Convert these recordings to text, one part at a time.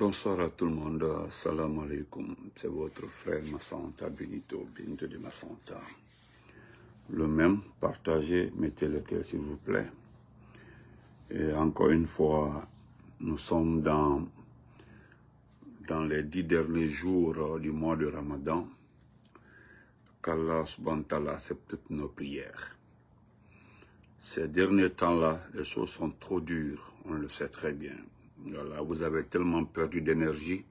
Bonsoir à tout le monde, salam alaikum, c'est votre frère Massanta Benito de Massanta. Le même, partagez, mettez le cœur s'il vous plaît. Et encore une fois, nous sommes dans les 10 derniers jours du mois de Ramadan, qu'Allah subhanahu wa ta'ala accepte toutes nos prières. Ces derniers temps-là, les choses sont trop dures, on le sait très bien. Voilà, vous avez tellement perdu d'énergie.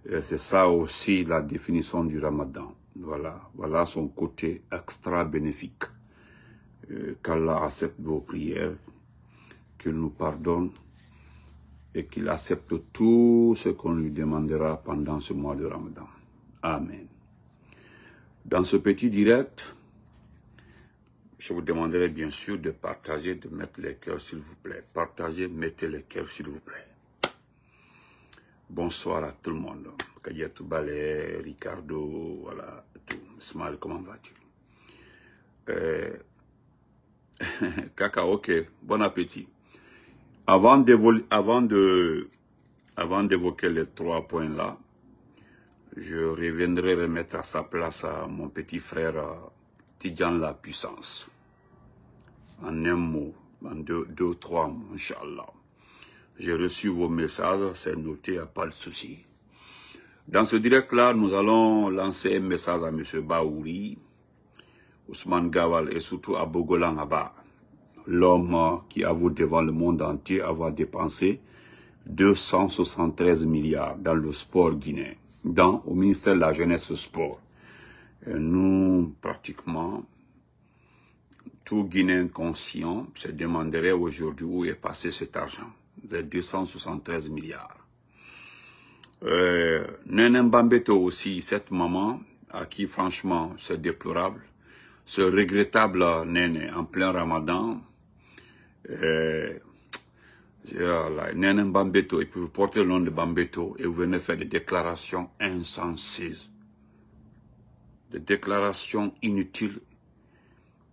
Et c'est ça aussi la définition du Ramadan. Voilà son côté extra bénéfique. Qu'Allah accepte vos prières, qu'il nous pardonne et qu'il accepte tout ce qu'on lui demandera pendant ce mois de Ramadan. Amen. Dans ce petit direct, je vous demanderai bien sûr de partager, de mettre les cœurs s'il vous plaît. Partagez, mettez les cœurs s'il vous plaît. Bonsoir à tout le monde. Kadiatou Balé, Ricardo, voilà, tout. Ismaël, comment vas-tu? Kaka, ok, bon appétit. Avant d'évoquer les 3 points là, je reviendrai remettre à sa place à mon petit frère Tidjan la puissance. En un mot, en deux ou trois mots, Inch'Allah. J'ai reçu vos messages, c'est noté, il n'y a pas de souci. Dans ce direct-là, nous allons lancer un message à M. Baouri, Ousmane Gawal et surtout à Bogolan Abba, l'homme qui avoue devant le monde entier avoir dépensé 273 milliards dans le sport guinéen, au ministère de la Jeunesse et Sport. Et nous, pratiquement, tout Guinéen conscient se demanderait aujourd'hui où est passé cet argent, de 273 milliards. Nene Mbambeto aussi, cette maman, à qui franchement c'est déplorable, ce regrettable Nene en plein Ramadan, Nene Mbambeto, et puis vous portez le nom de Mbambeto et vous venez faire des déclarations insensées, des déclarations inutiles,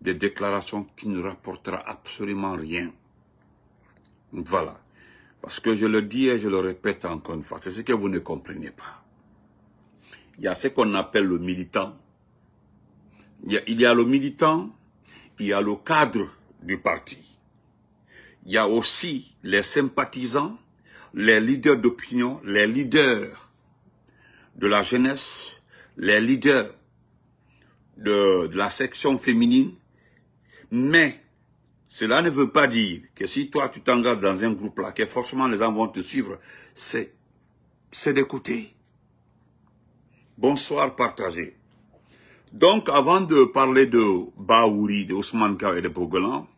des déclarations qui ne rapporteront absolument rien. Voilà. Parce que je le dis et je le répète encore une fois, c'est ce que vous ne comprenez pas. Il y a ce qu'on appelle le militant. Il y a le militant, il y a le cadre du parti. Il y a aussi les sympathisants, les leaders d'opinion, les leaders de la jeunesse, les leaders de la section féminine. Mais cela ne veut pas dire que si toi tu t'engages dans un groupe là, que forcément les gens vont te suivre, c'est d'écouter. Bonsoir, partagez. Donc avant de parler de Baouri, de Ousmane Gawal et de Bogolan,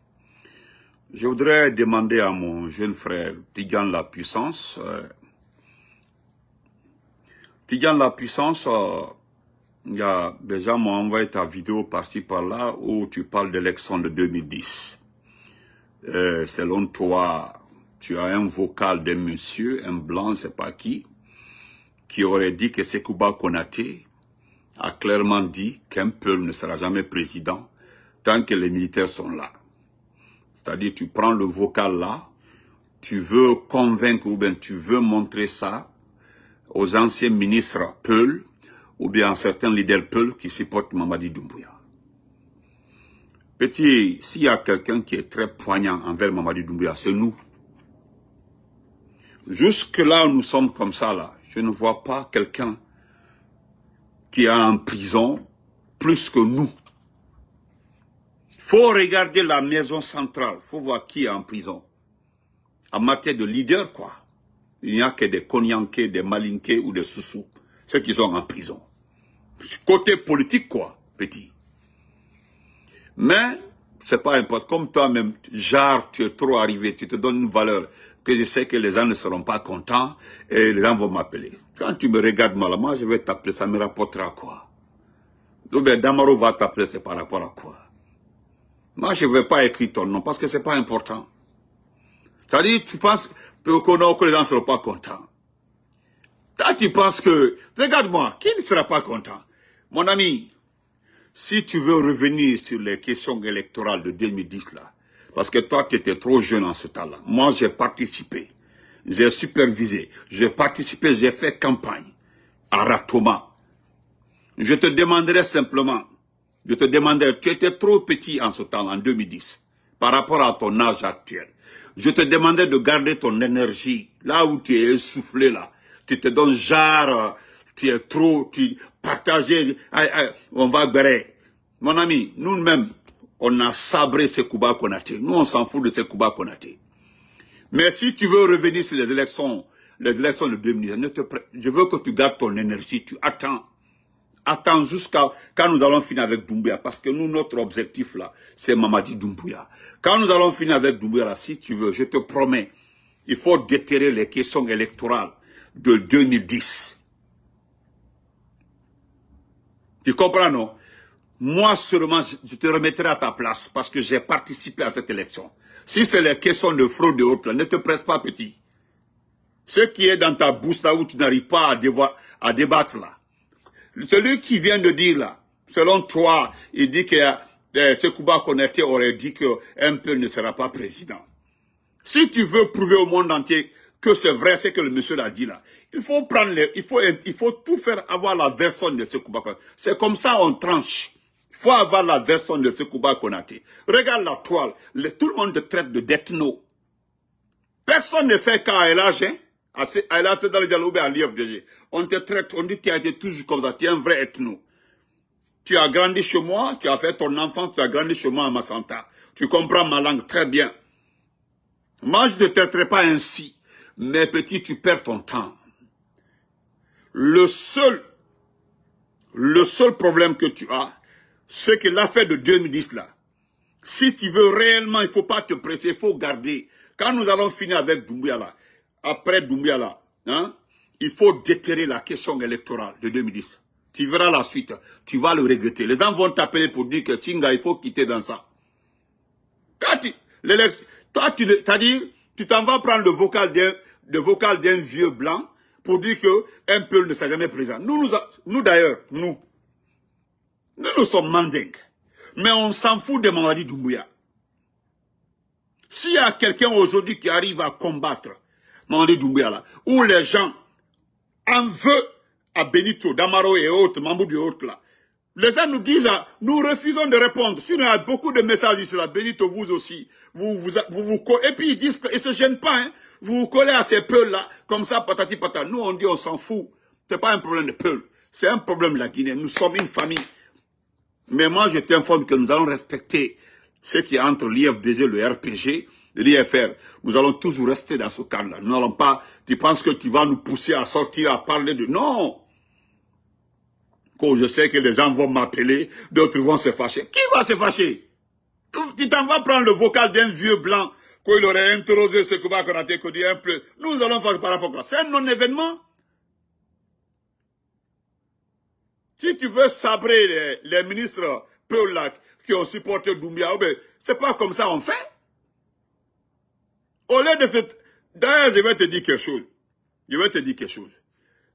je voudrais demander à mon jeune frère Tidjan la puissance. Tidjan la puissance, il y a déjà m'a envoyé ta vidéo par-ci par-là où tu parles de l'élection de 2010. Selon toi, tu as un vocal d'un monsieur, un blanc, je ne sais pas qui aurait dit que Sekouba Konaté a clairement dit qu'un peuple ne sera jamais président tant que les militaires sont là. C'est-à-dire, tu prends le vocal là, tu veux convaincre ou bien tu veux montrer ça aux anciens ministres Peul, ou bien certains leaders Peul qui supportent Mamadi Doumbouya. Petit, s'il y a quelqu'un qui est très poignant envers Mamadi Doumbouya, c'est nous. Jusque là où nous sommes comme ça, là, je ne vois pas quelqu'un qui est en prison plus que nous. Il faut regarder la maison centrale, il faut voir qui est en prison. En matière de leader, quoi. Il n'y a que des Konyankés, des Malinkés ou des Soussous, ceux qui sont en prison. Côté politique, quoi, petit. Mais, c'est pas important. Comme toi-même, genre, tu es trop arrivé, tu te donnes une valeur que je sais que les gens ne seront pas contents et les gens vont m'appeler. Quand tu me regardes mal, moi, je vais t'appeler, ça me rapportera quoi? Ou bien Damaro va t'appeler, c'est par rapport à quoi? Moi, je ne vais pas écrire ton nom parce que c'est pas important. C'est-à-dire, tu penses que les gens ne seront pas contents. Toi, tu penses que... Regarde-moi, qui ne sera pas content? Mon ami, si tu veux revenir sur les questions électorales de 2010, là, parce que toi, tu étais trop jeune en ce temps-là. Moi, j'ai participé. j'ai supervisé, j'ai participé, j'ai fait campagne à Ratoma. Je te demanderais simplement, tu étais trop petit en ce temps, en 2010, par rapport à ton âge actuel. Je te demandais de garder ton énergie, là où tu es essoufflé, là. Tu te donnes genre, tu es trop, tu partages, on va guérir. Mon ami, nous-mêmes, on a sabré Sekouba Konaté. Nous, on s'en fout de Sekouba Konaté. Mais si tu veux revenir sur les élections de 2010, je veux que tu gardes ton énergie, tu attends. Attends jusqu'à quand nous allons finir avec Doumbouya. Parce que nous, notre objectif là, c'est Mamadi Doumbouya. Quand nous allons finir avec Doumbouya là, si tu veux, je te promets, il faut déterrer les questions électorales de 2010. Tu comprends, non? Moi seulement, je te remettrai à ta place parce que j'ai participé à cette élection. Si c'est les questions de fraude et autres, là, ne te presse pas, petit. Ce qui est dans ta bouche là où tu n'arrives pas à débattre là. Celui qui vient de dire là, selon toi, il dit que Sekouba Konaté aurait dit qu'un peu ne sera pas président. Si tu veux prouver au monde entier que c'est vrai ce que le monsieur a dit là, il faut tout faire avoir la version de Sekouba Konaté. C'est comme ça on tranche. Il faut avoir la version de Sekouba Konaté. Regarde la toile, tout le monde te traite de d'ethno. Personne ne fait qu'à l'âge, hein. Elle a dans le dialogue à l'IFDG. On te traite, on dit que tu as été toujours comme ça, tu es un vrai ethno. Tu as grandi chez moi, tu as fait ton enfance, tu as grandi chez moi à Massanta. Tu comprends ma langue très bien. Moi, je ne te traiterai pas ainsi. Mais petit, tu perds ton temps. Le seul problème que tu as, c'est que l'affaire de 2010 là, si tu veux réellement, il ne faut pas te presser, il faut garder. Quand nous allons finir avec Doumbouya là, après Doumbouya là, hein, il faut déterrer la question électorale de 2010. Tu verras la suite, tu vas le regretter. Les gens vont t'appeler pour dire que Tinga, il faut quitter dans ça. Toi, tu t'en vas prendre le vocal d'un vieux blanc pour dire que un peuple ne sera jamais présent. Nous d'ailleurs, nous sommes mandingues. Mais on s'en fout de Mamadi Doumbouya. S'il y a quelqu'un aujourd'hui qui arrive à combattre Mamadi Doumbouya là, où les gens en veulent à Benito, Damaro et autres, Mamoudou et autres là, les gens nous disent, nous refusons de répondre. Sinon, il y a beaucoup de messages ici là, Benito, vous aussi, et puis ils disent qu'ils ne se gênent pas, hein, vous vous collez à ces peuples là, comme ça, patati patata. Nous, on dit, on s'en fout. C'est pas un problème de peuple, c'est un problème de la Guinée. Nous sommes une famille. Mais moi, je t'informe que nous allons respecter ce qui est entre l'IFDG, le RPG, l'IFR. Nous allons toujours rester dans ce cadre-là. Nous n'allons pas, tu penses que tu vas nous pousser à sortir, à parler de... Non! Quand je sais que les gens vont m'appeler, d'autres vont se fâcher. Qui va se fâcher? Tu t'en vas prendre le vocal d'un vieux blanc, qu'il aurait interrogé ce qu'on a dit un peu. Nous allons faire par rapport à ça. C'est un non-événement. Si tu veux sabrer les ministres Peulac qui ont supporté Doumbouya, c'est pas comme ça on fait. Au lieu de cette... D'ailleurs, je vais te dire quelque chose.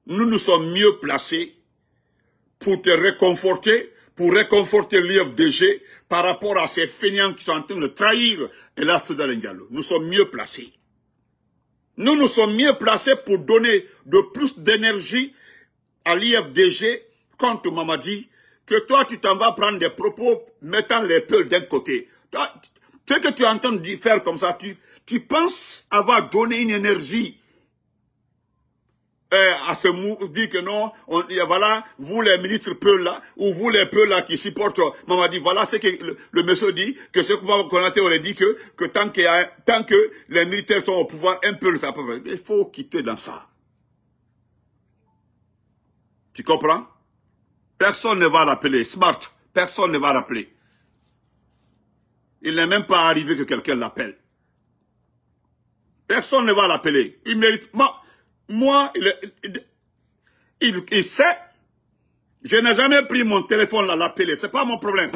Nous nous sommes mieux placés pour te réconforter, pour réconforter l'IFDG par rapport à ces feignants qui sont en train de trahir El Soudan Diallo. Nous sommes mieux placés. Nous sommes mieux placés pour donner de plus d'énergie à l'IFDG contre Mamadi, que toi, tu t'en vas prendre des propos mettant les peuples d'un côté. Toi, ce que tu entends faire comme ça, tu penses avoir donné une énergie à ce mot, dire que non, voilà, vous les ministres peuples là, ou vous les peuples là qui supportent Mamadi, voilà ce que le monsieur dit, que ce qu'on aurait dit que tant que les militaires sont au pouvoir, un peu ça peut. Il faut quitter dans ça. Tu comprends? Personne ne va l'appeler. Smart. Personne ne va l'appeler. Il n'est même pas arrivé que quelqu'un l'appelle. Personne ne va l'appeler. Il mérite. Moi, il sait. Je n'ai jamais pris mon téléphone là l'appeler. C'est pas mon problème.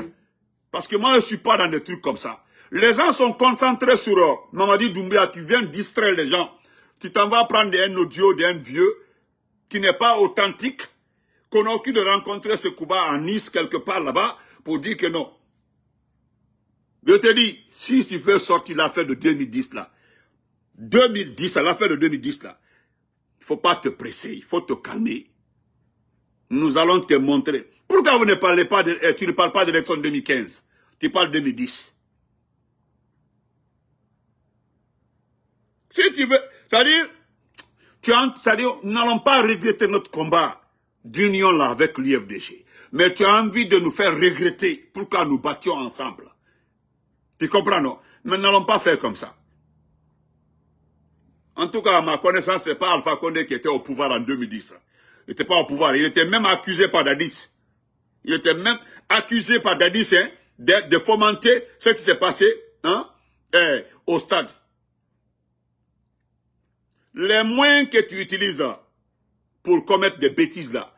Parce que moi, je ne suis pas dans des trucs comme ça. Les gens sont concentrés sur Mamadi Doumbouya. Tu viens distraire les gens. Tu t'en vas prendre un audio d'un vieux qui n'est pas authentique. Qu'on a envie de rencontrer ce Kouba à Nice, quelque part là-bas, pour dire que non. Je te dis, si tu veux sortir l'affaire de 2010 là, 2010, à l'affaire de 2010, là, il ne faut pas te presser, il faut te calmer. Nous allons te montrer. Pourquoi vous ne parlez pas tu ne parles pas de l'élection de 2015? Tu parles de 2010. Si tu veux, c'est-à-dire, nous n'allons pas regretter notre combat d'union là avec l'IFDG. Mais tu as envie de nous faire regretter pourquoi nous battions ensemble. Tu comprends, non? Mais nous n'allons pas faire comme ça. En tout cas, à ma connaissance, ce n'est pas Alpha Condé qui était au pouvoir en 2010. Il n'était pas au pouvoir. Il était même accusé par Dadis. Il était même accusé par Dadis de fomenter ce qui s'est passé au stade. Les moyens que tu utilises pour commettre des bêtises là,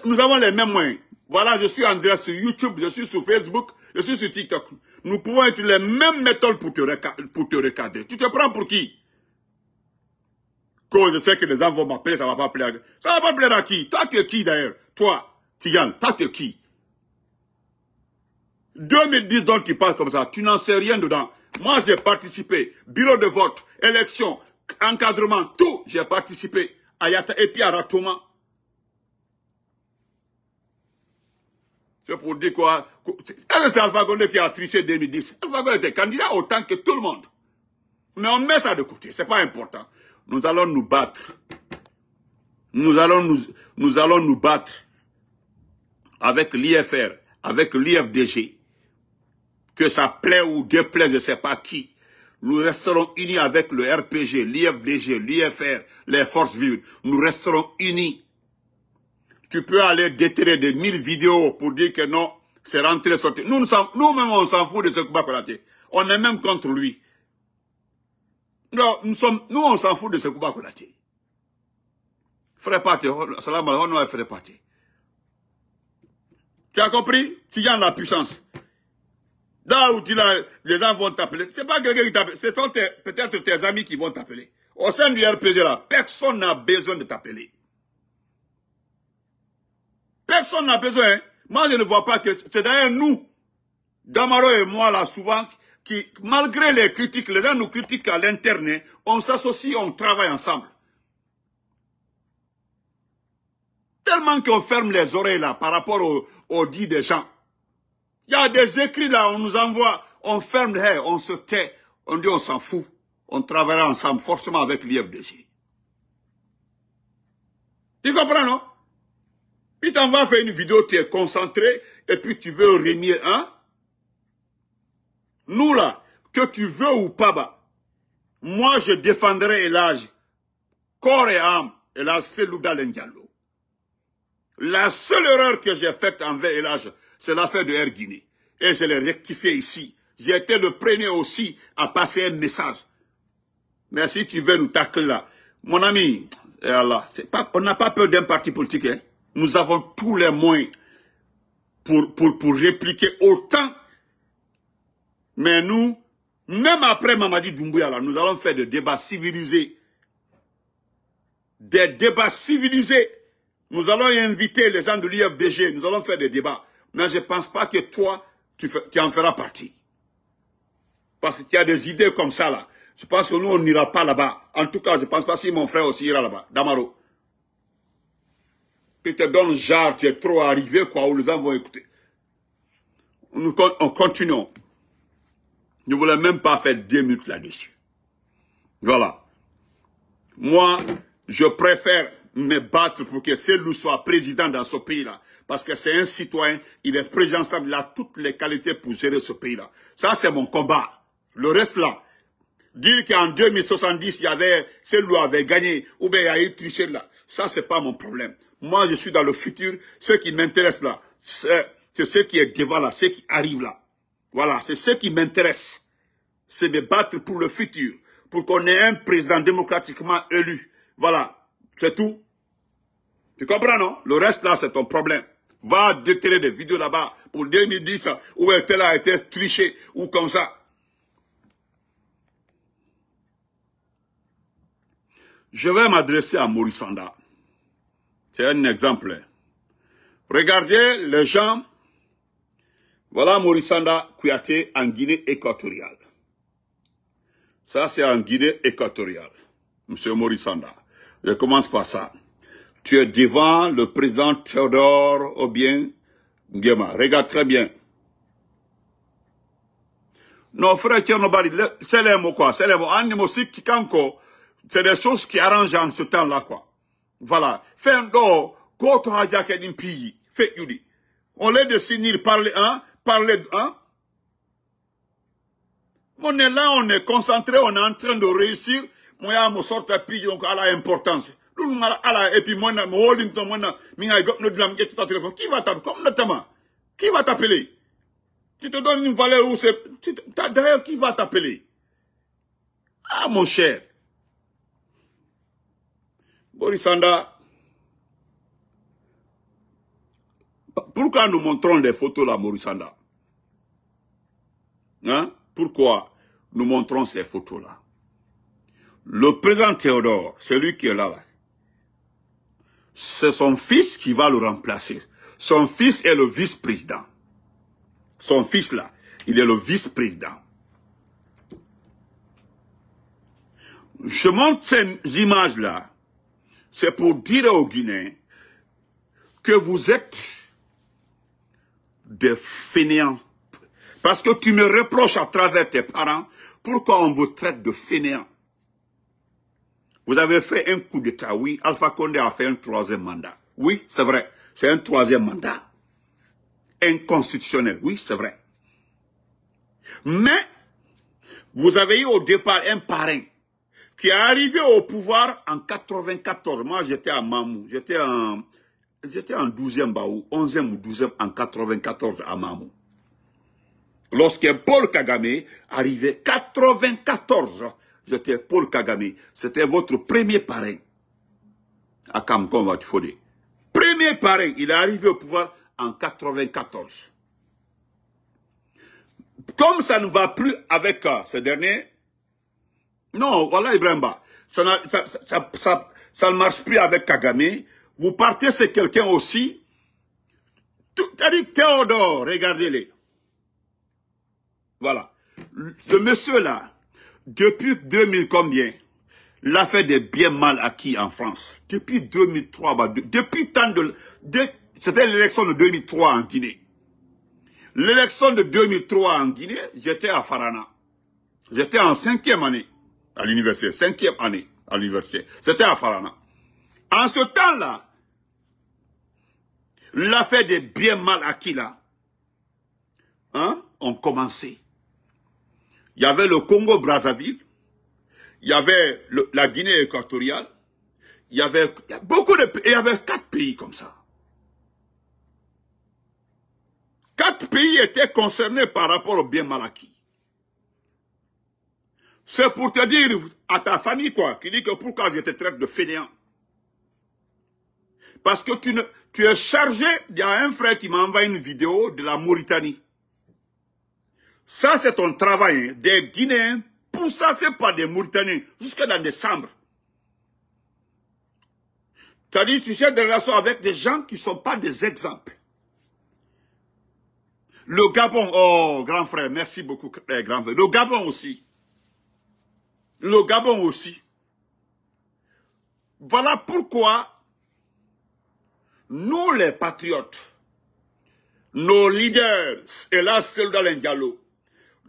nous avons les mêmes moyens. Voilà, je suis en direct sur YouTube, je suis sur Facebook, je suis sur TikTok. Nous pouvons utiliser les mêmes méthodes pour te recadrer. Tu te prends pour qui? Quand je sais que les gens vont m'appeler, ça ne va pas plaire. Ça ne va pas plaire à qui? Toi, tu es qui d'ailleurs? Toi, Tiyan, toi, tu es qui? 2010 dont tu parles comme ça, tu n'en sais rien dedans. Moi, j'ai participé. Bureau de vote, élection, encadrement, tout, j'ai participé. Et puis à Ratouma. C'est pour dire quoi? C'est Alpha Condé qui a triché 2010. Alpha Condé était candidat autant que tout le monde. Mais on met ça de côté, c'est pas important. Nous allons nous battre. Nous allons nous battre avec l'IFR, avec l'IFDG. Que ça plaît ou déplaise, je ne sais pas qui. Nous resterons unis avec le RPG, l'IFDG, l'IFR, les forces vives. Nous resterons unis. Tu peux aller déterrer des 1000 vidéos pour dire que non, c'est rentré, sorti. Nous-mêmes, on s'en fout de ce Kouba Konaté. On est même contre lui. Non, nous, on s'en fout de ce Kouba Konaté. Frère Paté, salam alaikum, frère Paté. Tu as compris? Tu gagnes la puissance. Là où les gens vont t'appeler, c'est pas quelqu'un qui t'appelle, c'est peut-être tes amis qui vont t'appeler. Au sein du RPG là, personne n'a besoin de t'appeler. Personne n'a besoin. Hein. Moi, je ne vois pas que c'est d'ailleurs nous, Damaro et moi là, souvent, qui, malgré les critiques, les gens nous critiquent à l'interne, on s'associe, on travaille ensemble. Tellement qu'on ferme les oreilles là par rapport aux dits des gens. Il y a des écrits là, on nous envoie, on ferme les, on se tait, on dit on s'en fout. On travaillera ensemble, forcément avec l'IFDG. Tu comprends, non? Puis tu vas faire une vidéo, tu es concentré, et puis tu veux remuer, hein? Nous là, que tu veux ou pas, bah, moi je défendrai Elhadji, corps et âme, Elhadji Selouda Lendialo. La seule erreur que j'ai faite envers Elhadji, c'est l'affaire de Air Guinée. Et je l'ai rectifié ici. J'ai été le premier aussi à passer un message. Mais si tu veux nous tacler là, mon ami, Allah, on n'a pas peur d'un parti politique. Hein? Nous avons tous les moyens pour répliquer autant. Mais nous, même après Mamadi Doumbouya, là, nous allons faire des débats civilisés. Des débats civilisés. Nous allons inviter les gens de l'IFDG. Nous allons faire des débats. Mais je ne pense pas que toi, tu en feras partie. Parce que tu as des idées comme ça, là. Je pense que nous, on n'ira pas là-bas. En tout cas, je ne pense pas si mon frère aussi ira là-bas. Damaro. Tu te donnes genre, tu es trop arrivé, quoi, où les gens vont écouter. On continue. Je ne voulais même pas faire 2 minutes là-dessus. Voilà. Moi, je préfère me battre pour que Selou soit président dans ce pays-là. Parce que c'est un citoyen, il est présidentiable, il a toutes les qualités pour gérer ce pays-là. Ça, c'est mon combat. Le reste là, dire qu'en 2070, Selou avait gagné, ou bien il y a eu triché là, ça, c'est pas mon problème. Moi, je suis dans le futur. Ce qui m'intéresse là, c'est ce qui est devant là, ce qui arrive là. Voilà, c'est ce qui m'intéresse. C'est me battre pour le futur, pour qu'on ait un président démocratiquement élu. Voilà, c'est tout. Tu comprends, non? Le reste là, c'est ton problème. Va déterrer des vidéos là-bas pour 2010, où tel a été triché, ou comme ça. Je vais m'adresser à Maurice Sanda. C'est un exemple. Regardez les gens. Voilà Maurice Sanda Kouyaté en Guinée équatoriale. Ça, c'est en Guinée équatoriale. Monsieur Maurice Sanda. Je commence par ça. Tu es devant le président Théodore Obiang Nguema. Regarde très bien. Non, frère Tchernobali, c'est les mots quoi. C'est les mots. C'est des choses qui arrangent en ce temps-là quoi. Voilà. Fais un dos. Koto hajake din piyi. Fait yudi. On l'aide de signer, parler un, parler un. On est là, on est concentré, on est en train de réussir. Moi, je me sors à piyi, donc à la importance. Et puis moi, qui va t'appeler? Comme notamment. Qui va t'appeler? Tu te donnes une valeur où c'est... D'ailleurs, qui va t'appeler? Ah, mon cher. Boris Sanda. Pourquoi nous montrons des photos là, Maurice Sanda? Hein? Pourquoi nous montrons ces photos là? Le président Théodore, celui qui est là, c'est son fils qui va le remplacer. Son fils est le vice-président. Son fils là, il est le vice-président. Je montre ces images là, c'est pour dire aux Guinéens que vous êtes des fainéants. Parce que tu me reproches à travers tes parents, pourquoi on vous traite de fainéants? Vous avez fait un coup d'État, oui. Alpha Condé a fait un 3e mandat. Oui, c'est vrai. C'est un 3e mandat. Inconstitutionnel, oui, c'est vrai. Mais, vous avez eu au départ un parrain qui est arrivé au pouvoir en 94. Moi, j'étais à Mamou. J'étais en 12e Baou, 11e ou 12e en 94 à Mamou. Lorsque Paul Kagame arrivait, 94, j'étais Paul Kagame. C'était votre premier parrain. À Kamkon, Vatifodé. Premier parrain, il est arrivé au pouvoir en 94. Comme ça ne va plus avec ce dernier, non, voilà Ibrahimba, ça ne marche plus avec Kagame. Vous partez, c'est quelqu'un aussi. T'as dit Théodore, regardez-les. Voilà. Ce monsieur-là, depuis 2000 combien, l'a fait des biens mal acquis en France. Depuis 2003, depuis tant de... C'était l'élection de 2003 en Guinée. L'élection de 2003 en Guinée, j'étais à Farana. J'étais en 5e année à l'université. 5e année à l'université. C'était à Farana. En ce temps-là, l'affaire des biens mal acquis là, hein, ont commencé. Il y avait le Congo-Brazzaville, il y avait la Guinée équatoriale, il y avait beaucoup de pays, il y avait 4 pays comme ça. 4 pays étaient concernés par rapport aux biens mal acquis. C'est pour te dire à ta famille quoi, qui dit que pourquoi je te traite de fainéant. Parce que tu es chargé, il y a un frère qui m'a envoyé une vidéo de la Mauritanie. Ça, c'est ton travail, hein, des Guinéens, pourchassés par des Mauritaniens, jusqu'à dans décembre. C'est-à-dire, tu as des relations avec des gens qui ne sont pas des exemples. Le Gabon, oh, grand frère, merci beaucoup, grand frère. Le Gabon aussi. Le Gabon aussi. Voilà pourquoi, nous les patriotes, nos leaders, et là, Selda Diallo,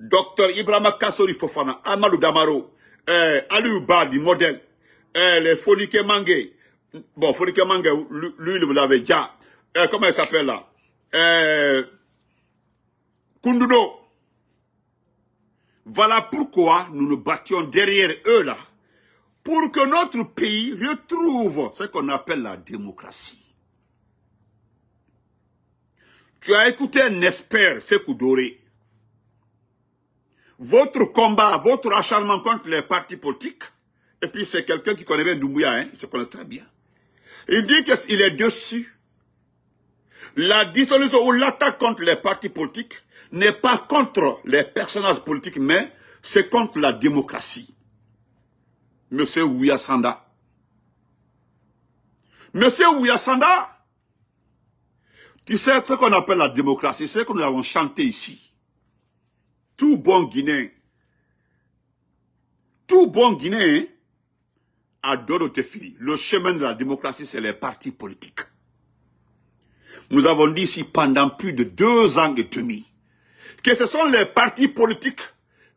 Dr Ibrahima Kassori Fofana, Amadou Damaro, Aliou Badi, modèle, les Fonike Mangé. Bon, Fonike Mangé, lui, vous l'avez déjà. Comment il s'appelle là? Kundudo. Voilà pourquoi nous nous battions derrière eux là. Pour que notre pays retrouve ce qu'on appelle la démocratie. Tu as écouté un expert, Sékou Doré. Votre combat, votre acharnement contre les partis politiques, et puis c'est quelqu'un qui connaît bien Doumbouya, hein, il se connaît très bien. Il dit qu'il est dessus. La dissolution ou l'attaque contre les partis politiques n'est pas contre les personnages politiques, mais c'est contre la démocratie. Monsieur Ouya Sanda. Monsieur Ouya Sanda, tu sais ce qu'on appelle la démocratie, c'est ce que nous avons chanté ici. Tout bon Guinéen Tout bon Guinéen a d'autres fini. Le chemin de la démocratie, c'est les partis politiques. Nous avons dit ici pendant plus de 2 ans et demi que ce sont les partis politiques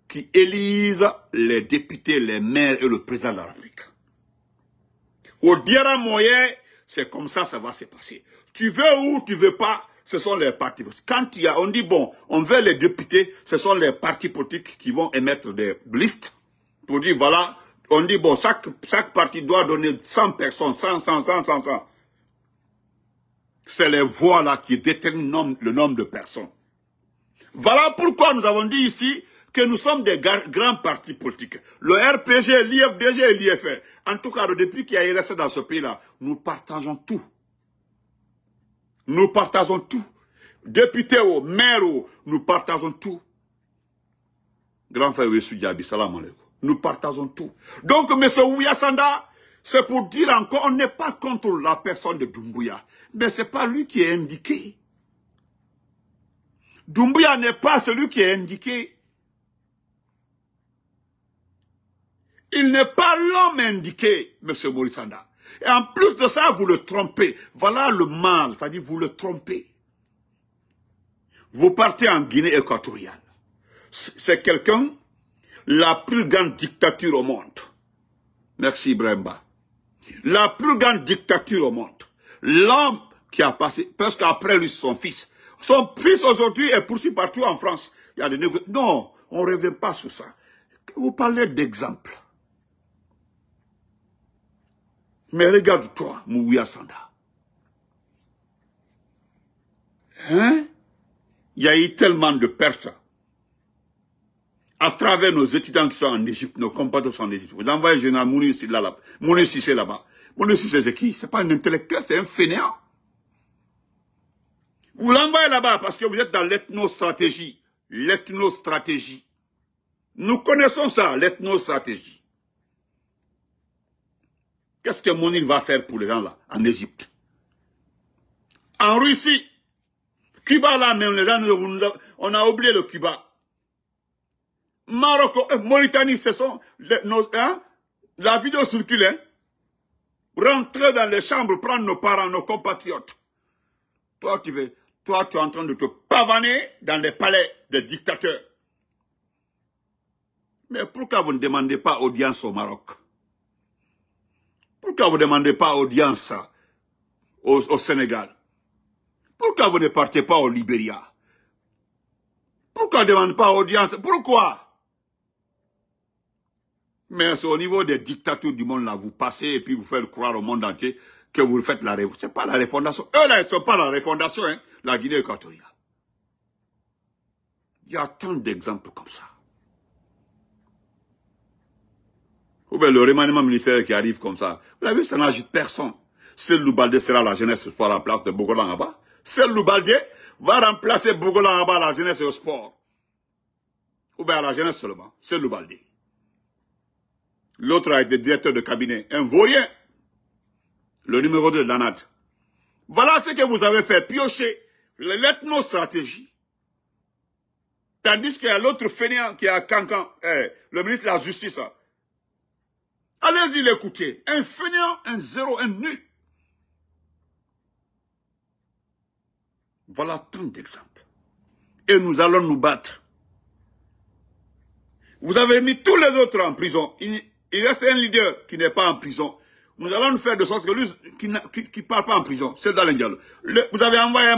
qui élisent les députés, les maires et le président de la République. Au dernier moyen, c'est comme ça va se passer. Tu veux ou tu veux pas, ce sont les partis politiques. Quand on dit bon, on veut les députés, ce sont les partis politiques qui vont émettre des listes pour dire voilà, on dit bon, chaque parti doit donner 100 personnes, 100. C'est les voix là qui déterminent le nombre de personnes. Voilà pourquoi nous avons dit ici que nous sommes des grands partis politiques. Le RPG, l'IFDG et l'IFR. En tout cas, depuis qu'il y a élection dans ce pays-là, nous partageons tout. Nous partageons tout. Députés ou maires, nous partageons tout. Grand frère Wessou Diaby, salam alaikum. Nous partageons tout. Donc, M. Ouya-Sanda, c'est pour dire encore, on n'est pas contre la personne de Doumbouya. Mais ce n'est pas lui qui est indiqué. Doumbouya n'est pas celui qui est indiqué. Il n'est pas l'homme indiqué, M. Ouya-Sanda. Et en plus de ça, vous le trompez. Voilà le mal, c'est-à-dire vous le trompez. Vous partez en Guinée équatoriale. C'est quelqu'un, la plus grande dictature au monde. Merci Bremba. La plus grande dictature au monde. L'homme qui a passé, parce qu'après lui, son fils. Son fils aujourd'hui est poursuivi partout en France. Il y a des négociations. Non, on ne revient pas sur ça. Vous parlez d'exemple. Mais regarde-toi, Ouya-Sanda. Hein? Il y a eu tellement de pertes. À travers nos étudiants qui sont en Égypte, nos compatriotes sont en Égypte. Vous envoyez le général Mouni Sissé là-bas. Mouni Sissé, c'est qui? C'est pas un intellectuel, c'est un fainéant. Vous l'envoyez là-bas parce que vous êtes dans l'ethnostratégie. L'ethnostratégie. Nous connaissons ça, l'ethnostratégie. Qu'est-ce que Mouni va faire pour les gens là, en Égypte? En Russie, Cuba là même, les gens, on a oublié le Cuba. Maroc, Mauritanie, ce sont la vidéo circule, hein? Rentrer dans les chambres, prendre nos parents, nos compatriotes. Toi, tu es en train de te pavaner dans les palais des dictateurs. Mais pourquoi vous ne demandez pas audience au Maroc? Pourquoi vous ne demandez pas audience au Sénégal? Pourquoi vous ne partez pas au Libéria? Pourquoi vous ne demandez pas audience? Pourquoi? Mais c'est au niveau des dictatures du monde là, vous passez et puis vous faites croire au monde entier que vous faites la réfondation. C'est pas la refondation. Eux là, ils ne sont pas la refondation, hein, la Guinée équatoriale. Il y a tant d'exemples comme ça. Ou bien le remaniement ministériel qui arrive comme ça. Vous avez vu, ça n'agite personne. Seul Loubalde sera la jeunesse au sport à la place de Bogolan Aba. Seul Loubalde va remplacer Bogolan Aba à la jeunesse et au sport. Ou bien à la jeunesse seulement. Seul Loubalde. L'autre a été directeur de cabinet. Un vaurien. Le numéro 2 de l'ANAD. Voilà ce que vous avez fait. Piocher l'ethnostratégie. Tandis qu'il y a l'autre fainéant qui est à Cancan. Le ministre de la Justice. Allez-y l'écouter. Un fainéant, un zéro, un nul. Voilà tant d'exemples. Et nous allons nous battre. Vous avez mis tous les autres en prison. Il reste un leader qui n'est pas en prison. Nous allons nous faire de sorte que lui, qui ne parle pas en prison, c'est dans l'Indial. Vous avez envoyé,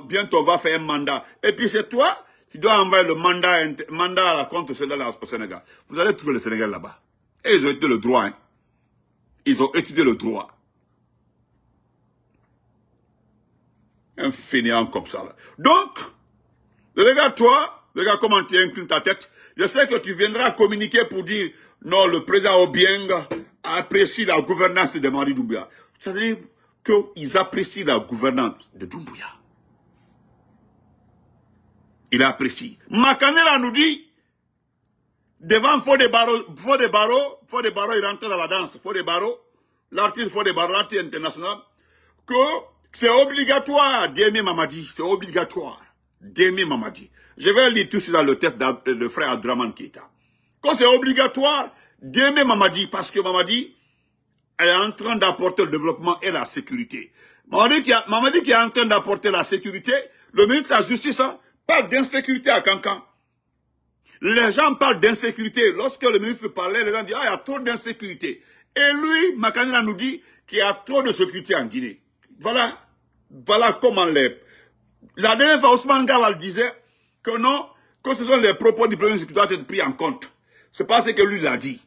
bientôt on va faire un mandat. Et puis c'est toi qui dois envoyer le mandat à la compte au Sénégal. Vous allez trouver le Sénégal là-bas. Et ils ont étudié le droit. Hein. Ils ont étudié le droit. Un fainéant comme ça. Là. Donc, regarde-toi, regarde comment tu inclines ta tête. Je sais que tu viendras communiquer pour dire, non, le président Obiang apprécie la gouvernance de Mamadi Doumbouya. C'est-à-dire qu'ils apprécient la gouvernance de Doumbouya. Il apprécie. Makanela nous dit, devant Fodé-Barro, il rentre dans la danse. Fodé-Barro, l'artiste Fodé-Barro, l'artiste international, que c'est obligatoire d'aimer Mamadi. C'est obligatoire d'aimer Mamadi. Je vais lire tout ça dans le texte de frère Abdraman Keita. Quand c'est obligatoire d'aimer Mamadi, parce que Mamadi est en train d'apporter le développement et la sécurité. Mamadi qui est en train d'apporter la sécurité, le ministre de la Justice parle d'insécurité à Cancan. Les gens parlent d'insécurité. Lorsque le ministre parlait, les gens disent, il y a trop d'insécurité. Et lui, Makanila nous dit qu'il y a trop de sécurité en Guinée. Voilà comment les... La dernière fois, Ousmane Gawal disait que non, que ce sont les propos du Premier ministre qui doivent être pris en compte. C'est pas ce que lui l'a dit.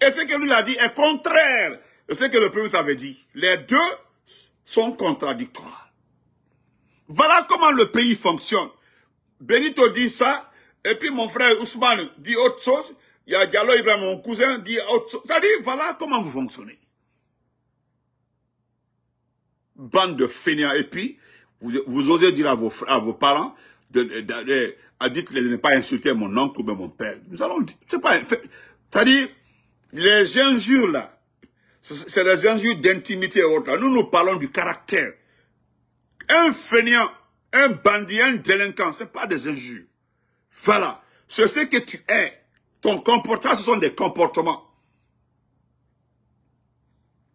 Et ce que lui l'a dit est contraire de ce que le Premier ministre avait dit. Les deux sont contradictoires. Voilà comment le pays fonctionne. Benito dit ça, et puis mon frère Ousmane dit autre chose. Il y a Diallo Ibrahim, mon cousin, dit autre chose. C'est-à-dire, voilà comment vous fonctionnez. Bande de fainéants. Et puis, vous osez dire à vos parents, dites de ne pas insulter mon oncle ou bien mon père. Nous allons dire, c'est pas, c'est-à-dire, les injures là, c'est des injures d'intimité et autres. Nous parlons du caractère. Un fainéant, un bandit, un délinquant, c'est pas des injures. Voilà. C'est ce que tu es. Ton comportement, ce sont des comportements.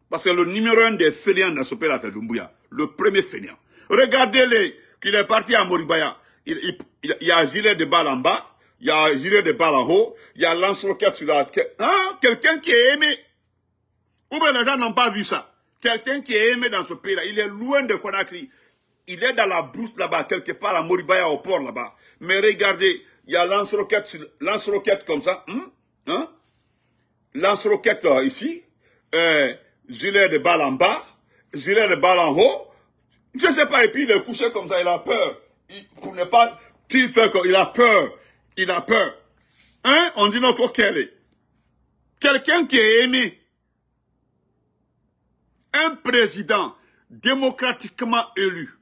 Parce que le numéro 1 des fainéants dans ce pays-là, c'est Doumbouya. Le premier fainéant. Regardez-les, qu'il est parti à Moribaya. Il y a gilet de balle en bas, il y a gilet de balle en haut, il y a lance-roquette sur la... Hein? Quelqu'un qui est aimé. Ou bien les gens n'ont pas vu ça. Quelqu'un qui est aimé dans ce pays-là, il est loin de Conakry. Il est dans la brousse là-bas, quelque part à Moribaya au port là-bas. Mais regardez, il y a lance-roquette comme ça. Hein? Lance-roquette ici. Gilet de balle en bas. Gilet de balle en haut. Je ne sais pas, et puis il est couché comme ça, il a peur. Pour ne pas... Puis il fait quoi? Il a peur. Il a peur. Hein? On dit non, quel est? Quelqu'un qui est aimé. Un président démocratiquement élu,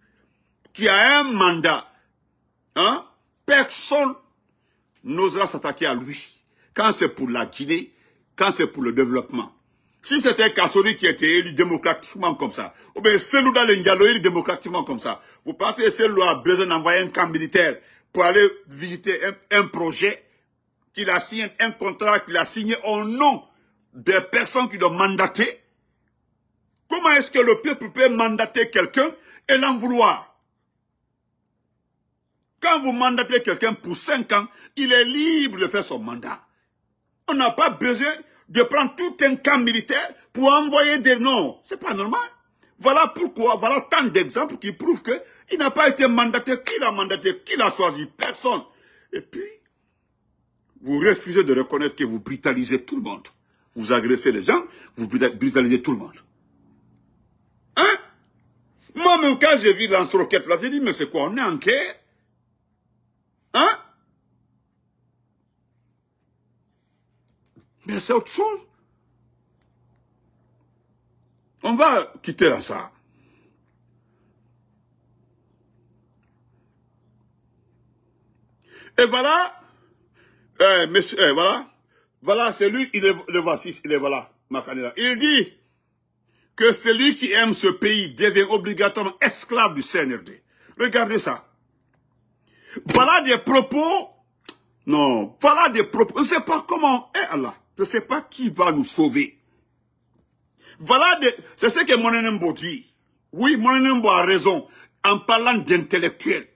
qui a un mandat, hein? Personne n'osera s'attaquer à lui. Quand c'est pour la Guinée, quand c'est pour le développement. Si c'était Kassori qui était élu démocratiquement comme ça, ou bien Selou dans les Ndialo élu démocratiquement comme ça, vous pensez que Selou a besoin d'envoyer un camp militaire pour aller visiter un projet qu'il a signé, un contrat qu'il a signé au nom des personnes qui doivent mandater? Comment est-ce que le peuple peut mandater quelqu'un et l'en vouloir? Quand vous mandatez quelqu'un pour 5 ans, il est libre de faire son mandat. On n'a pas besoin de prendre tout un camp militaire pour envoyer des noms. C'est pas normal. Voilà pourquoi, voilà tant d'exemples qui prouvent qu'il n'a pas été mandaté. Qui l'a mandaté? Qui l'a choisi? Personne. Et puis, vous refusez de reconnaître que vous brutalisez tout le monde. Vous agressez les gens, vous brutalisez tout le monde. Hein? Moi-même, quand j'ai vu lance-roquette là, j'ai dit, mais c'est quoi? On est en guerre? Hein? Mais c'est autre chose. On va quitter là ça. Et voilà, monsieur, voilà, c'est lui, le voici, il est voilà, Makanela. Il dit que celui qui aime ce pays devient obligatoirement esclave du CNRD. Regardez ça. Voilà des propos, non, voilà des propos, je ne sais pas comment, Allah, je ne sais pas qui va nous sauver. Voilà des, c'est ce que Monenembo dit. Oui, Monenembo a raison en parlant d'intellectuel.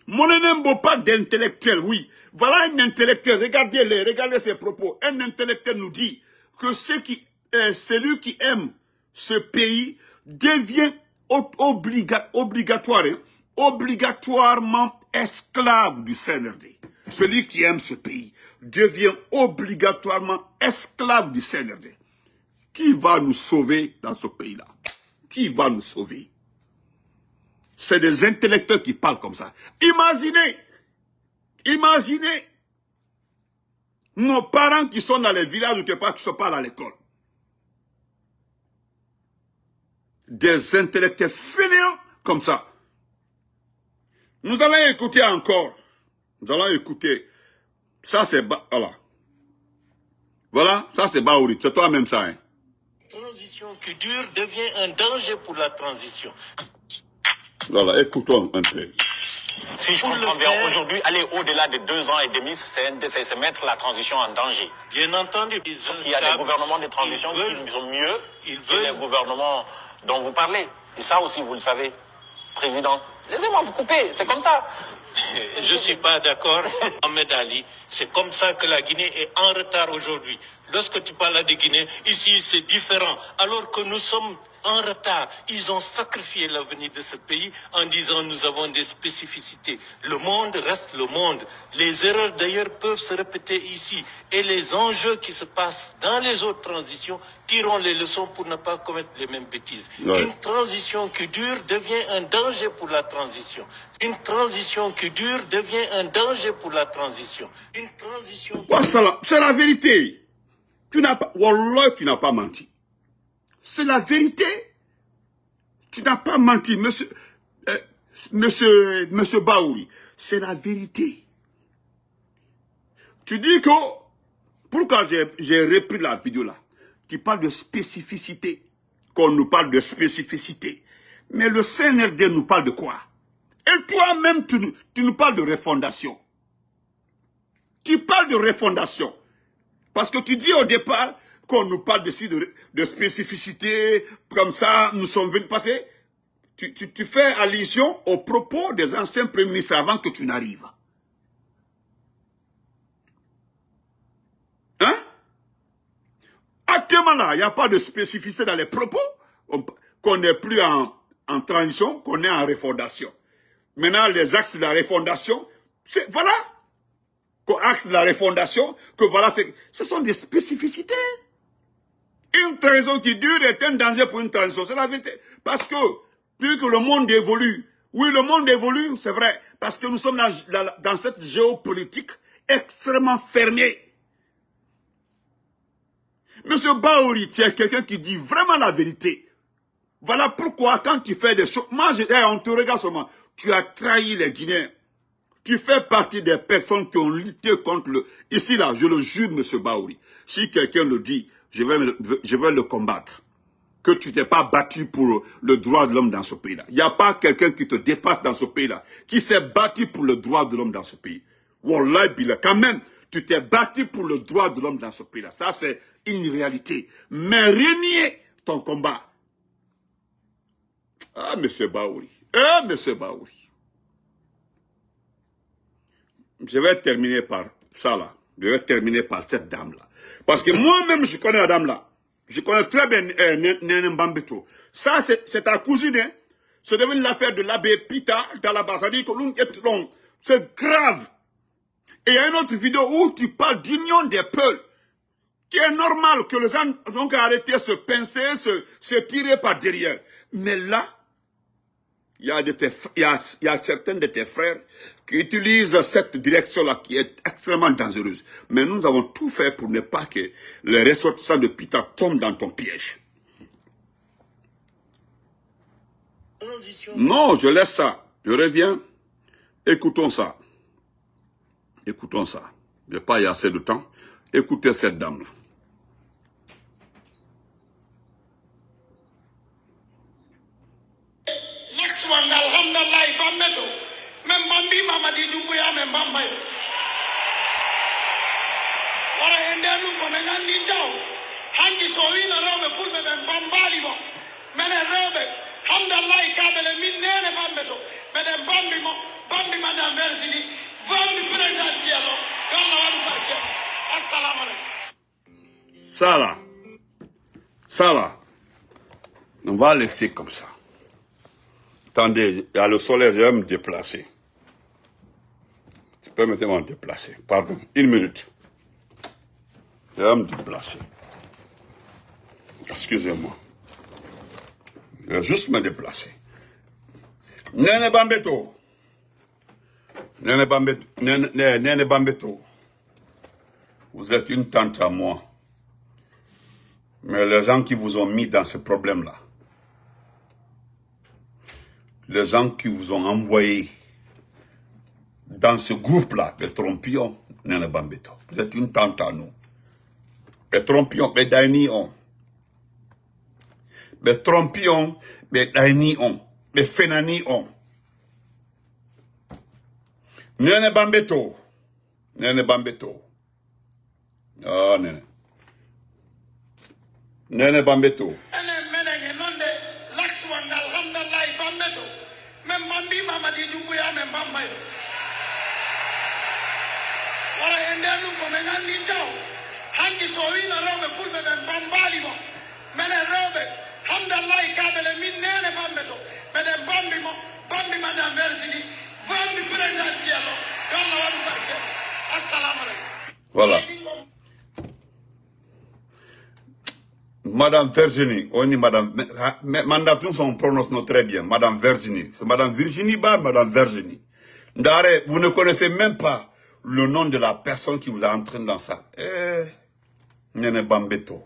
Monenembo pas d'intellectuel, oui. Voilà un intellectuel, regardez ses propos. Un intellectuel nous dit que celui qui aime ce pays devient obligatoirement esclave du CNRD. Celui qui aime ce pays devient obligatoirement esclave du CNRD. Qui va nous sauver dans ce pays-là? Qui va nous sauver? C'est des intellectuels qui parlent comme ça. Imaginez nos parents qui sont dans les villages ou qui ne sont pas à l'école. Des intellectuels fainéants comme ça. Nous allons écouter encore. Nous allons écouter. Ça c'est... Voilà, ça c'est Baouri. C'est toi-même ça, hein. Transition qui dure devient un danger pour la transition. Voilà, écoutons un peu. Si je comprends bien, aujourd'hui, aller au-delà de 2 ans et demi, c'est mettre la transition en danger. Bien entendu. Il y a des gouvernements de transition qui sont mieux que les gouvernements dont vous parlez. Et ça aussi, vous le savez, Président. Laissez-moi vous couper, c'est comme ça. Je ne suis pas d'accord, Ahmed Ali. C'est comme ça que la Guinée est en retard aujourd'hui. Lorsque tu parles de Guinée, ici c'est différent. Alors que nous sommes en retard. Ils ont sacrifié l'avenir de ce pays en disant nous avons des spécificités. Le monde reste le monde. Les erreurs d'ailleurs peuvent se répéter ici. Et les enjeux qui se passent dans les autres transitions tirons les leçons pour ne pas commettre les mêmes bêtises. Ouais. Une transition qui dure devient un danger pour la transition. Une transition qui dure devient un danger pour la transition. Une transition... C'est la vérité. Tu n'as pas... Wallah, tu n'as pas menti. C'est la vérité. Tu n'as pas menti, monsieur Baouri. C'est la vérité. Tu dis que... Pourquoi j'ai repris la vidéo là? Tu parles de spécificité. Qu'on nous parle de spécificité. Mais le CNRD nous parle de quoi? Et toi-même, tu nous parles de refondation. Tu parles de refondation. Parce que tu dis au départ qu'on nous parle de spécificité, comme ça, nous sommes venus passer. Tu fais allusion aux propos des anciens premiers ministres avant que tu n'arrives. Hein? Actuellement là, il n'y a pas de spécificité dans les propos, qu'on n'est plus en transition, qu'on est en refondation. Maintenant, les axes de la refondation, voilà. Axe de la refondation, que voilà, ce sont des spécificités. Une transition qui dure est un danger pour une transition, c'est la vérité. Parce que, plus que le monde évolue, oui, le monde évolue, c'est vrai, parce que nous sommes dans cette géopolitique extrêmement fermée. Monsieur Baouri, tu es quelqu'un qui dit vraiment la vérité. Voilà pourquoi, quand tu fais des choses, moi, on te regarde seulement, tu as trahi les Guinéens. Tu fais partie des personnes qui ont lutté contre le... Ici, là, je le jure, monsieur Baouri. Si quelqu'un le dit, je vais le combattre. Que tu t'es pas battu pour le droit de l'homme dans ce pays-là. Il n'y a pas quelqu'un qui te dépasse dans ce pays-là, qui s'est battu pour le droit de l'homme dans ce pays. Wallah, Billah, quand même, tu t'es battu pour le droit de l'homme dans ce pays-là. Ça, c'est une réalité. Mais renier ton combat. Ah, monsieur Baouri. Monsieur Baouri. Je vais terminer par ça là. Je vais terminer par cette dame-là. Parce que moi-même, je connais la dame-là. Je connais très bien Nene Mbambeto. Ça, c'est ta cousine. Hein? C'est devenu l'affaire de l'abbé Pita dans la base. Ça dit que c'est grave. Et il y a une autre vidéo où tu parles d'union des peuples. Qui est normal que les gens ont arrêté se pincer, se tirer par derrière. Mais là, il y a certains de tes frères qui utilisent cette direction-là qui est extrêmement dangereuse. Mais nous avons tout fait pour ne pas que les ressortissants de Pita tombent dans ton piège. Non, je laisse ça. Je reviens. Écoutons ça. Écoutons ça. Je n'ai pas eu assez de temps. Écoutez cette dame-là. Alhamdulillah, Bambeto. Même Bambi, Mamadi Dumbuya, même Bambay. Voilà, Endenu, comme un ninjao. Hangi Soina Robe, Fulbe, Bambali, Mene Robe, Hamdallah, Kabele, Minene Bambeto, Mene Bambi, Bambi, Madame Versini, Bambi, Présidentiel, Gala, Assalamu alaikum. Ça là, on va laisser comme ça. Attendez, il y a le soleil, je vais me déplacer. Tu peux me déplacer. Pardon, 1 minute. Je vais me déplacer. Excusez-moi. Je vais juste me déplacer. Nene Bambeto. Nene Bambeto. Vous êtes une tante à moi. Mais les gens qui vous ont mis dans ce problème-là, les gens qui vous ont envoyé dans ce groupe-là, les trompions, Nene Bambeto. Vous êtes une tante à nous. Les trompions, les dainions. Les trompions, les dainions. Les fénanions. Nene Bambeto. Nene Bambeto. Oh, Nene. Nene Bambeto. Voilà. Madame Virginie, on dit Madame, Madame, on prononce très bien, Madame Virginie. C'est Madame Virginie, Madame Virginie. D'arrêt, vous ne connaissez même pas le nom de la personne qui vous a entraîné dans ça. Nene Bambeto.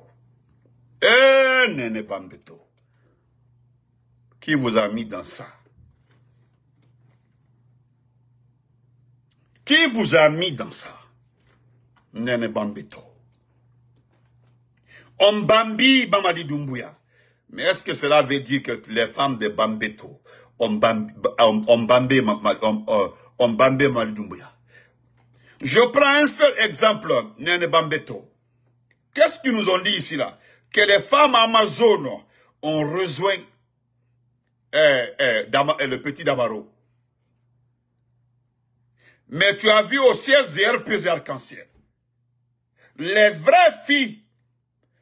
Nene Bambeto. Qui vous a mis dans ça? Qui vous a mis dans ça? Nene Bambeto. On bambi Bamadi Doumbouya. Mais est-ce que cela veut dire que les femmes de Bambeto ont bambé Bamadi Doumbouya? Je prends un seul exemple, Nene Bambeto. Qu'est-ce qu'ils nous ont dit ici là? Que les femmes amazones ont rejoint le petit Damaro. Mais tu as vu au siège du RPG Arc-en-Ciel, les vraies filles,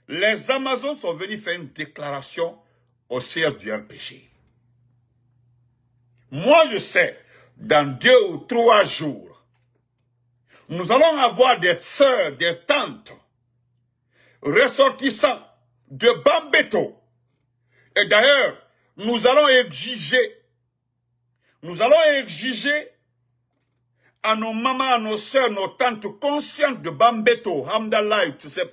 les Amazones sont venus faire une déclaration au siège du RPG. Moi je sais, dans 2 ou 3 jours, nous allons avoir des sœurs, des tantes, ressortissants de Bambeto. Et d'ailleurs, nous allons exiger à nos mamans, à nos sœurs, nos tantes conscientes de Bambeto, Hamdallah, tu sais,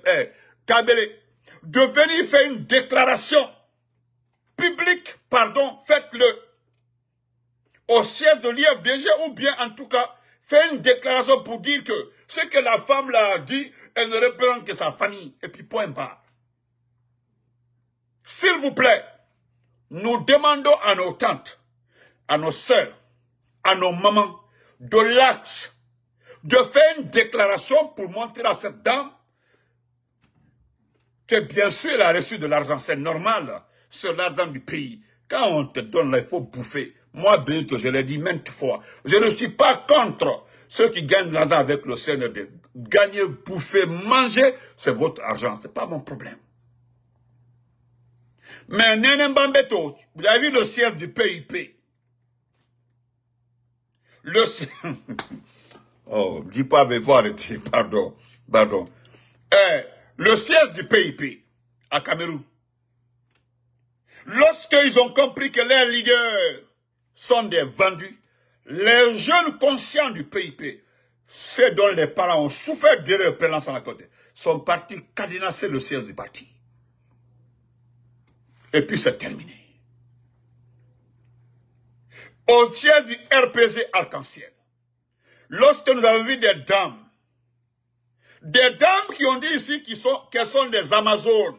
Kabele, de venir faire une déclaration publique, pardon, faites-le au siège de l'IFDG, ou bien en tout cas, faire une déclaration pour dire que ce que la femme l'a dit, elle ne représente que sa famille, et puis point barre. S'il vous plaît, nous demandons à nos tantes, à nos sœurs, à nos mamans, de l'axe, de faire une déclaration pour montrer à cette dame que bien sûr elle a reçu de l'argent, c'est normal, c'est l'argent du pays. Quand on te donne là, il faut bouffer. Moi, Benito, je l'ai dit maintes fois, je ne suis pas contre ceux qui gagnent de l'argent avec le CNRD. Gagner, bouffer, manger, c'est votre argent, c'est pas mon problème. Mais Nene Bambeto, vous avez vu le siège du PIP. Oh, dis pas avec voir, pardon. Le siège du PIP à Cameroun. Lorsqu'ils ont compris que leurs leaders sont des vendus, les jeunes conscients du PIP, ceux dont les parents ont souffert de leur présence à la côté, sont partis cadenasser le siège du parti. Et puis c'est terminé. Au siège du RPG Arc-en-Ciel, lorsque nous avons vu des dames qui ont dit ici qu'elles sont des Amazones,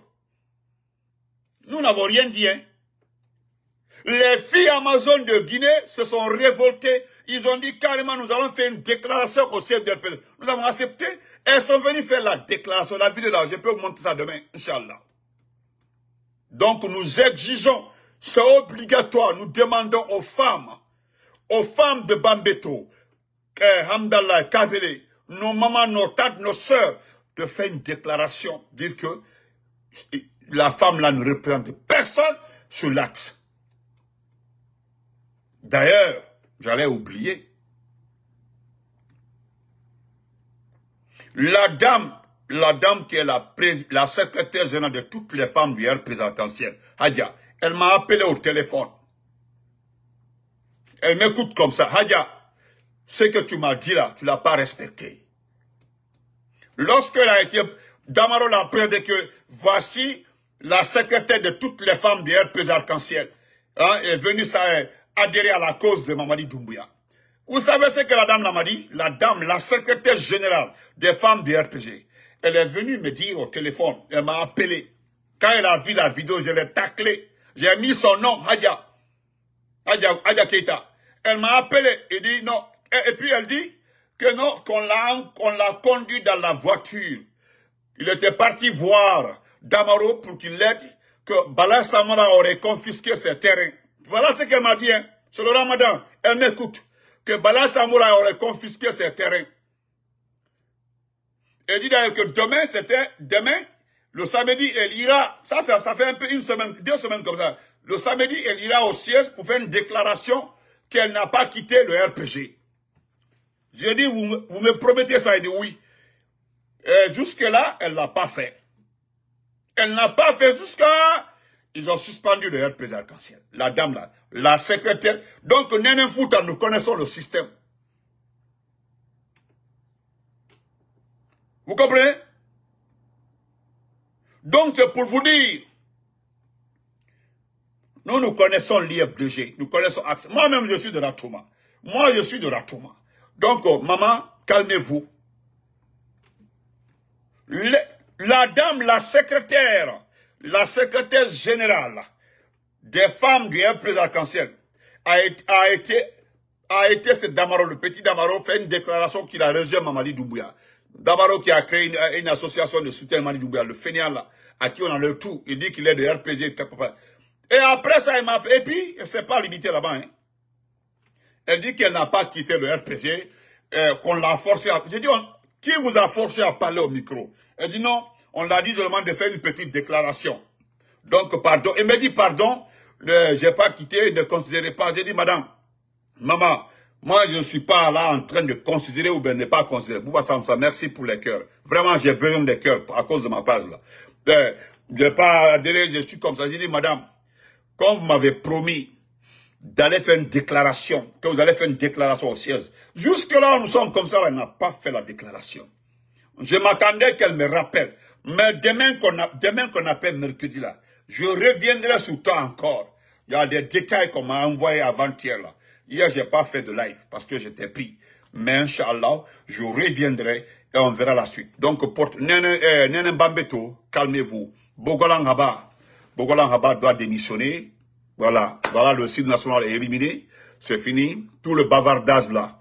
nous n'avons rien dit. Hein? Les filles Amazones de Guinée se sont révoltées. Ils ont dit carrément, nous allons faire une déclaration au siège du RPG. Nous avons accepté. Elles sont venues faire la déclaration. La vidéo là, je peux vous montrer ça demain, Inch'Allah. Donc nous exigeons, c'est obligatoire, nous demandons aux femmes de Bambeto, Hamdallah, Kabele, nos mamans, nos tantes, nos sœurs, de faire une déclaration, dire que la femme là ne représente personne sur l'axe. D'ailleurs, j'allais oublier, la dame qui est la secrétaire générale de toutes les femmes du RPG Arc-en-Ciel, Hadia, elle m'a appelé au téléphone. Elle m'écoute comme ça. Hadia, ce que tu m'as dit là, tu ne l'as pas respecté. Lorsqu'elle a été, Damaro l'a appris que voici la secrétaire de toutes les femmes du RPG Arc-en-Ciel, hein, est venue adhérer à la cause de Mamadi Doumbouya. Vous savez ce que la dame m'a dit? La secrétaire générale des femmes du RPG. Elle est venue me dire au téléphone, elle m'a appelé. Quand elle a vu la vidéo, je l'ai taclé. J'ai mis son nom, Hadia Keita. Elle m'a appelé et dit, non, Et puis elle dit que non, qu'on l'a conduit dans la voiture. Il était parti voir Damaro pour qu'il l'aide, que Bala Samara aurait confisqué ses terrains. Voilà ce qu'elle m'a dit, hein. C'est le Ramadan. Elle m'écoute. Que Bala Samara aurait confisqué ses terrains. Elle dit d'ailleurs que demain, le samedi, elle ira, ça fait un peu 1 semaine, 2 semaines comme ça. Le samedi, elle ira au siège pour faire une déclaration qu'elle n'a pas quitté le RPG. J'ai dit, vous me promettez ça? Elle dit oui. Jusque-là, elle ne l'a pas fait. Elle n'a pas fait jusqu'à... Ils ont suspendu le RPG Arc-en-Ciel. La dame là, la secrétaire. Donc, Néné Fouta, nous connaissons le système. Vous comprenez? Donc, c'est pour vous dire, nous connaissons l'IFDG, nous connaissons Axe. Moi-même, je suis de Ratouma. Moi, je suis de Ratouma. Donc, maman, calmez-vous. La dame, la secrétaire générale des femmes du RPG Arc-en-Ciel a été ce Damaro, le petit Damaro, fait une déclaration qu'il a rejeté Mamadi Doumbouya. Damaro qui a créé une association de soutien à Mamadi Doumbouya, le fainéant là, à qui on a le tout. Il dit qu'il est de RPG. Et après ça, il m'a appelé. Et puis, elle s'est pas limitée là-bas. Hein. Elle dit qu'elle n'a pas quitté le RPG, qu'on l'a forcé à... J'ai dit, qui vous a forcé à parler au micro? Elle dit non, on l'a dit seulement de faire une petite déclaration. Donc, pardon. Elle m'a dit, pardon, j'ai pas quitté, ne considérez pas. J'ai dit, madame, maman, moi, je ne suis pas là en train de considérer ou bien ne pas considérer. Bouba Samsa, merci pour les cœurs. Vraiment, j'ai besoin des cœurs à cause de ma page là. Je n'ai pas adhéré, je suis comme ça. J'ai dit, madame, comme vous m'avez promis d'aller faire une déclaration, que vous allez faire une déclaration au siège. Jusque-là, nous sommes comme ça, elle n'a pas fait la déclaration. Je m'attendais qu'elle me rappelle. Mais demain qu'on appelle mercredi là, je reviendrai sur toi encore. Il y a des détails qu'on m'a envoyés avant-hier là. Hier, j'ai pas fait de live parce que j'étais pris. Mais Inch'Allah, je reviendrai et on verra la suite. Donc, pour Nene Bambeto, calmez-vous. Bogolan Haba doit démissionner. Voilà, le site national est éliminé. C'est fini. Tout le bavardage là.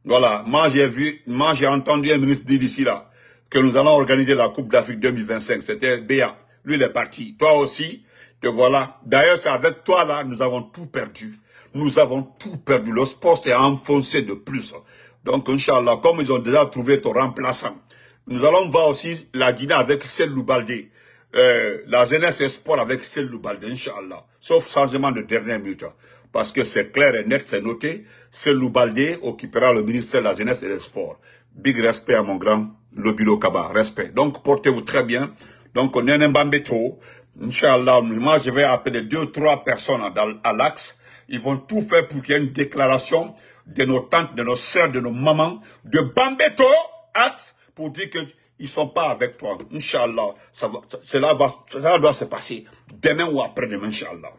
Voilà, moi j'ai entendu un ministre dire ici là, que nous allons organiser la Coupe d'Afrique 2025. C'était Béa. Lui, il est parti. Toi aussi, te voilà. D'ailleurs, c'est avec toi là, nous avons tout perdu. Nous avons tout perdu. Le sport s'est enfoncé de plus. Donc, Inch'Allah, comme ils ont déjà trouvé ton remplaçant, nous allons voir aussi la Guinée avec Cellou Baldé. La jeunesse et sport avec Cellou Baldé, Inch'Allah. Sauf changement de dernière minute. Parce que c'est clair et net, c'est noté. Cellou Baldé occupera le ministère de la jeunesse et des sports. Big respect à mon grand Lobilo Kaba. Respect. Donc, portez-vous très bien. Donc, on est un Bambeto. Inch'Allah, moi, je vais appeler 2 ou 3 personnes à l'Axe. Ils vont tout faire pour qu'il y ait une déclaration de nos tantes, de nos sœurs, de nos mamans, de Bambeto, Axe, pour dire qu'ils ne sont pas avec toi. Inch'Allah, cela doit se passer demain ou après-demain, Inch'Allah.